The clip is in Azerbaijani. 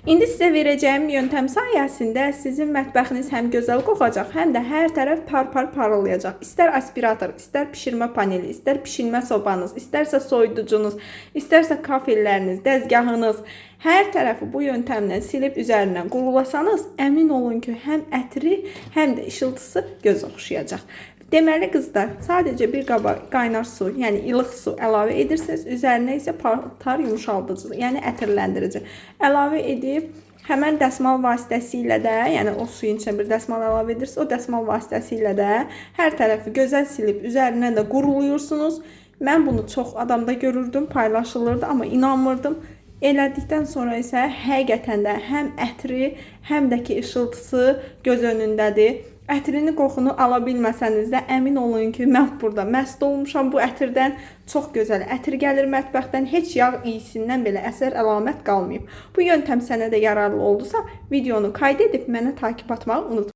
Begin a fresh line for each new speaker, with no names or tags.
İndi sizə verəcəyim yöntəm sayəsində sizin mətbəxiniz həm gözəl qoxacaq, həm də hər tərəf par-par parıldayacaq. İstər aspirator, istər bişirmə paneli, istər bişirmə sobanız, istərsə soyuducunuz, istərsə kafelləriniz, dəzgahınız, hər tərəfi bu yöntemlə silib üzərindən qurulasanız, əmin olun ki, həm ətri, həm də işıltısı göz oxşayacaq. Deməli qızlar, sadəcə bir qaba qaynar su, yəni ilıq su əlavə edirsiniz, üzərinə isə tar yumşaldıcı, yəni ətirləndirici əlavə edib həmən dəsmal vasitəsilə də, yəni o suyun içinə bir dəsmal əlavə edirsiniz, o dəsmal vasitəsilə də hər tərəfi gözəl silib üzərindən də quruluyursunuz. Mən bunu çox adamda görürdüm, paylaşılırdı, amma inanmırdım. Elədikdən sonra isə həqiqətən də həm ətri, həm də ki işıltısı göz önündədir. Ətrini, qoxunu ala bilməsəniz də əmin olun ki, mən burada məst olmuşam bu ətirdən. Çox gözəl ətir gəlir mətbəxdən, heç yağ iyisindən belə əsər əlamət qalmayıb. Bu yöntəm sənə də yararlı oldusa, videonu kaydedib mənə takip atmağı unutma.